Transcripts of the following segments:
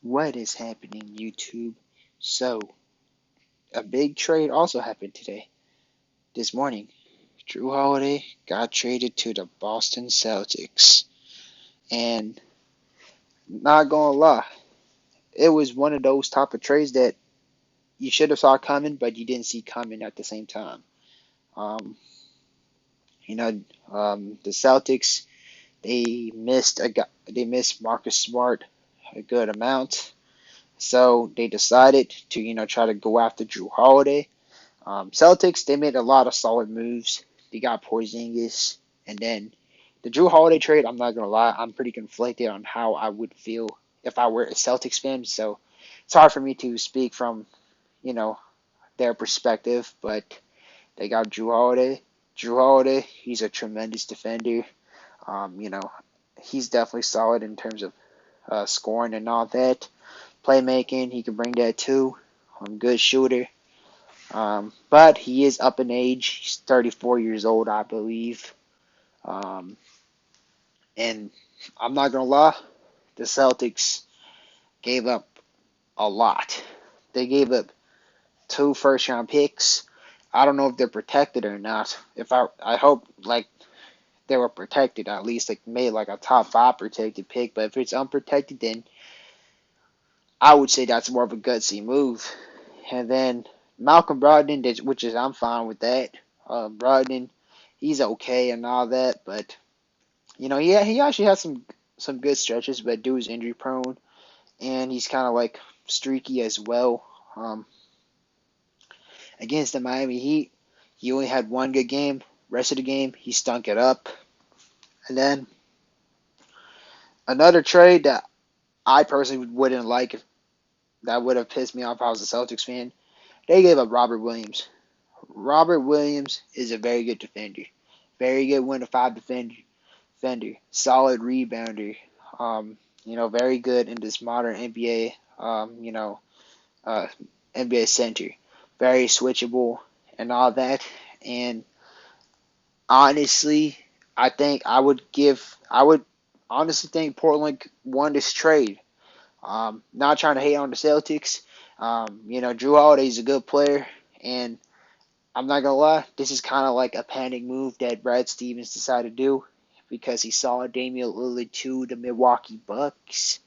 What is happening, YouTube? So, a big trade also happened today, this morning. Jrue Holiday got traded to the Boston Celtics. And, not gonna lie, it was one of those type of trades that you should have saw coming, but you didn't see coming at the same time. Um, you know, the Celtics, they missed Marcus Smart a good amount. So they decided to, try to go after Jrue Holiday. Celtics, they made a lot of solid moves. They got Porzingis, and then the Jrue Holiday trade. I'm not gonna lie, I'm pretty conflicted on how I would feel if I were a Celtics fan. So it's hard for me to speak from you know their perspective. But they got Jrue Holiday. Jrue Holiday, he's a tremendous defender. Um, you know, he's definitely solid in terms of scoring and all that. Playmaking, he can bring that too. Good shooter. But he is up in age. He's 34 years old, I believe. Um, and I'm not going to lie, the Celtics gave up a lot. They gave up two first round picks. I don't know if they're protected or not. I hope like they were protected, at least like made like a top five protected pick. But if it's unprotected, then I would say that's more of a gutsy move. And then Malcolm Brogdon, which is I'm fine with that. Brogdon, he's okay and all that, but he actually has some good stretches, but dude's injury prone, and he's kind of like streaky as well. Um, Against the Miami Heat, he only had one good game. Rest of the game, he stunk it up. And then another trade that I personally wouldn't like, that would have pissed me off if I was a Celtics fan. They gave up Robert Williams. Robert Williams is a very good defender, very good 1 to 5 defender, solid rebounder. Very good in this modern NBA. Uh, NBA center, very switchable and all that. And honestly, I would honestly think Portland won this trade. Not trying to hate on the Celtics. Jrue Holiday is a good player, and I'm not gonna lie, this is kind of like a panic move that Brad Stevens decided to do because he saw Damian Lillard to the Milwaukee Bucks.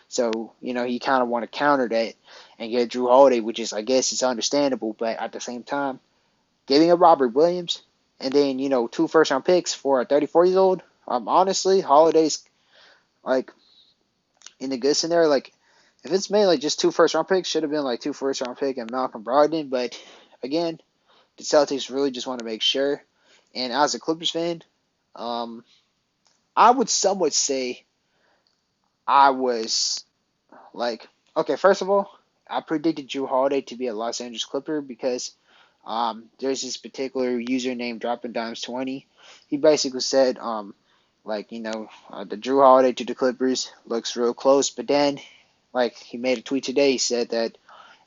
So he kind of want to counter that and get Jrue Holiday, which is I guess it's understandable, but at the same time, giving up Robert Williams and then two first round picks for a 34 years old. Honestly, Holiday's like in the good scenario. Like if it's made like just two first round picks, should have been like two first round pick and Malcolm Brogdon. But again, the Celtics really just want to make sure. And as a Clippers fan, um, I would somewhat say I was like, okay, first of all, I predicted Jrue Holiday to be a Los Angeles Clipper because there's this particular user named Dropping Dimes 20. He basically said, the Jrue Holiday to the Clippers looks real close, but then, like, he made a tweet today. He said that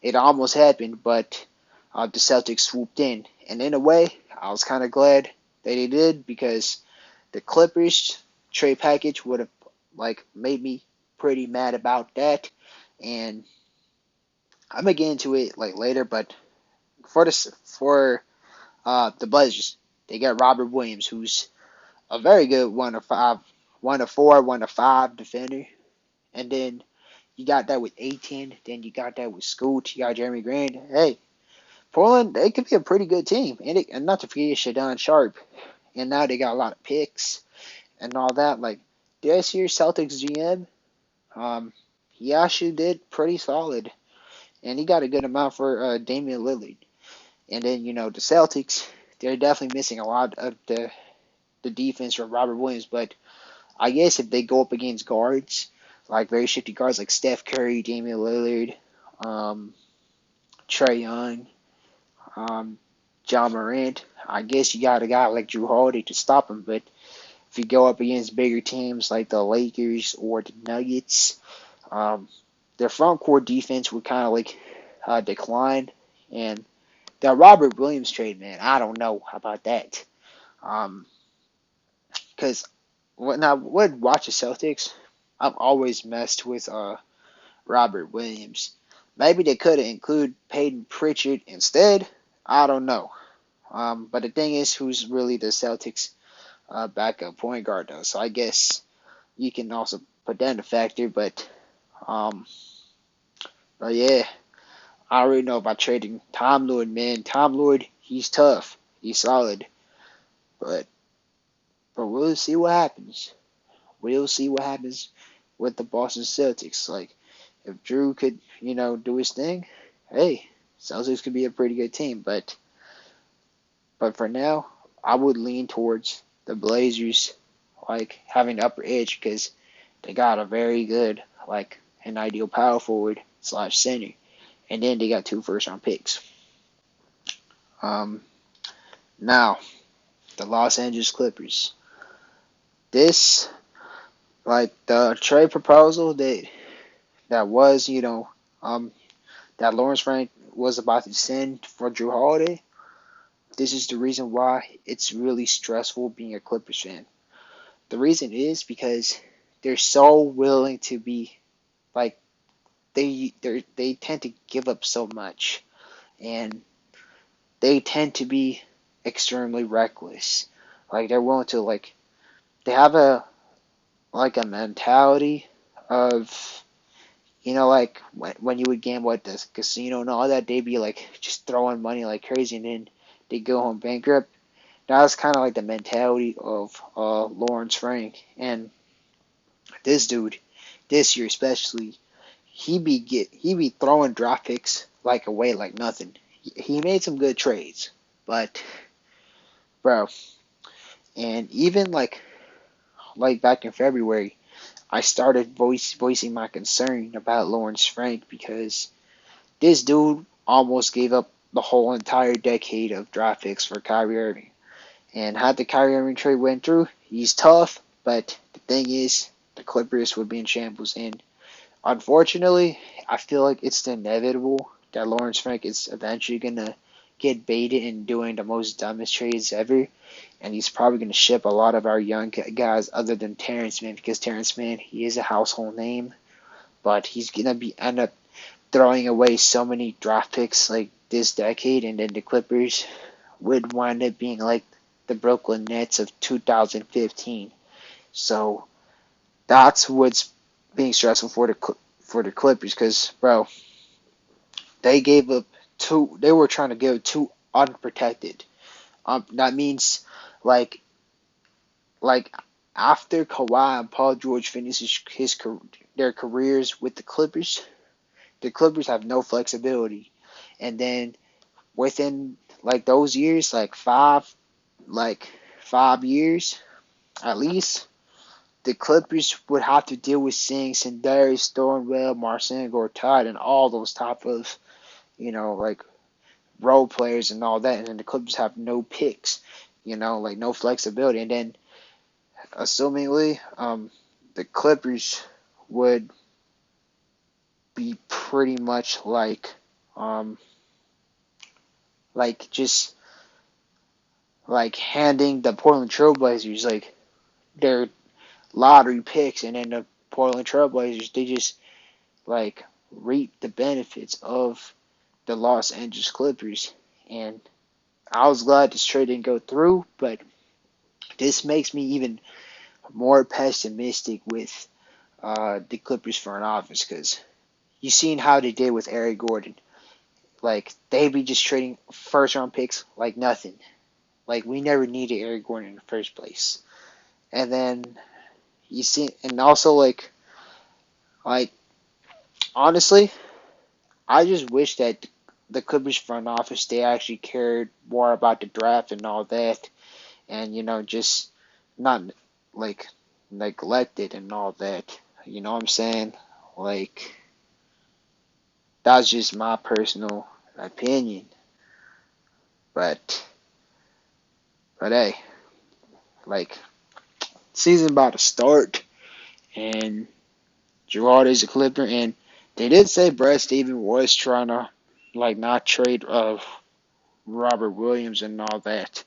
it almost happened, but the Celtics swooped in. And in a way, I was kind of glad that they did because the Clippers trade package would have like made me pretty mad about that. And I'm gonna get into it like later, but for the Blazers, they got Robert Williams, who's a very good 1 to 5, 1 to 4, 1 to 5 defender. And then you got that with 18. Then you got that with Scoot. You got Jeremy Grant. Hey, Portland, they could be a pretty good team. And not to forget Shadon Sharp. And now they got a lot of picks and all that. Like, this year's Celtics GM, he actually did pretty solid. And he got a good amount for Damian Lillard. And then, the Celtics, they're definitely missing a lot of the defense from Robert Williams. But I guess if they go up against guards, like very shifty guards like Steph Curry, Damian Lillard, um, Trae Young, um, John Morant, I guess you got a guy like Jrue Holiday to stop him. But if you go up against bigger teams like the Lakers or the Nuggets, um, their front court defense would kind of like decline. And the Robert Williams trade, man, I don't know about that. Because when I would watch the Celtics, I've always messed with Robert Williams. Maybe they could have included Peyton Pritchard instead. I don't know. But the thing is, who's really the Celtics' backup point guard though? So I guess you can also put that in a factor. Um, but yeah, I already know about trading Tom Lord, man. Tom Lord, he's tough, he's solid, but we'll see what happens. We'll see what happens with the Boston Celtics. Like if Jrue could, do his thing, hey, Celtics could be a pretty good team. But for now, I would lean towards the Blazers, like having the upper edge because they got a very good, like an ideal power forward slash center, and then they got two first round picks. Um, Now the Los Angeles Clippers. This, like the trade proposal that was, that Lawrence Frank was about to send for Jrue Holiday. This is the reason why it's really stressful being a Clippers fan. The reason is because they're so willing to be like they tend to give up so much, and they tend to be extremely reckless. Like they're willing to they have a mentality of like when you would gamble at the casino and all that, they'd be like just throwing money like crazy, and then they go home bankrupt. That's kind of like the mentality of Lawrence Frank, and this dude, this year especially, he be throwing draft picks like away like nothing. He made some good trades, but bro, and even like back in February, I started voicing my concern about Lawrence Frank because this dude almost gave up the whole entire decade of draft picks for Kyrie Irving. And had the Kyrie Irving trade went through, he's tough, but the thing is, the Clippers would be in shambles. And unfortunately, I feel like it's inevitable that Lawrence Frank is eventually going to get baited in doing the most dumbest trades ever. And he's probably going to ship a lot of our young guys other than Terrence Mann, because Terrence Mann, he is a household name. But he's going to end up throwing away so many draft picks like this decade, and then the Clippers would wind up being like the Brooklyn Nets of 2015. So that's what's being stressful for the Clippers, because bro, they gave up two. They were trying to give two unprotected. That means like like after Kawhi and Paul George finishes their careers with the Clippers have no flexibility, and then within those years, like 5 years at least, the Clippers would have to deal with seeing Sindarius Thornwell, Marcin Gortat, and all those type of role players and all that, and then the Clippers have no picks, no flexibility, and then assumingly, the Clippers would be pretty much just handing the Portland Trailblazers their lottery picks, and then the Portland Trailblazers, they just reap the benefits of the Los Angeles Clippers. And I was glad this trade didn't go through, but this makes me even more pessimistic with the Clippers front office, because you seen how they did with Eric Gordon. They be just trading first round picks like nothing. We never needed Eric Gordon in the first place. And then you see, and also like honestly, I just wish that the Clippers front office, they actually cared more about the draft and all that, and just not like neglected and all that. You know what I'm saying? That's just my personal opinion. But hey, like season about to start, and Jrue Holiday's a Clipper, and they did say Brad Stevens was trying to not trade Robert Williams and all that.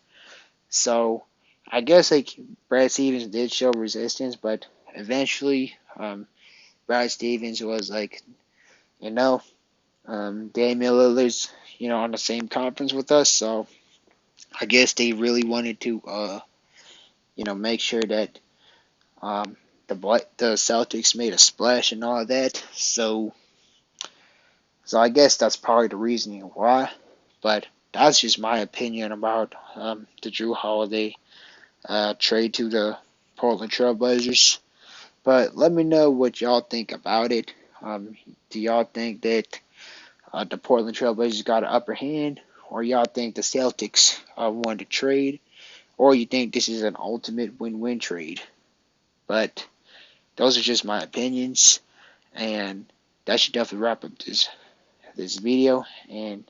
So I guess Brad Stevens did show resistance, but eventually Brad Stevens was you know, Damian Lillard's, on the same conference with us, so I guess they really wanted to, make sure that um, the Celtics made a splash and all that. So I guess that's probably the reasoning why. But that's just my opinion about the Jrue Holiday trade to the Portland Trailblazers. But let me know what y'all think about it. Do y'all think that the Portland Trailblazers got an upper hand, or y'all think the Celtics won the trade, or you think this is an ultimate win-win trade? But those are just my opinions, and that should definitely wrap up this video. And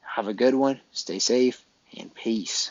have a good one. Stay safe and peace.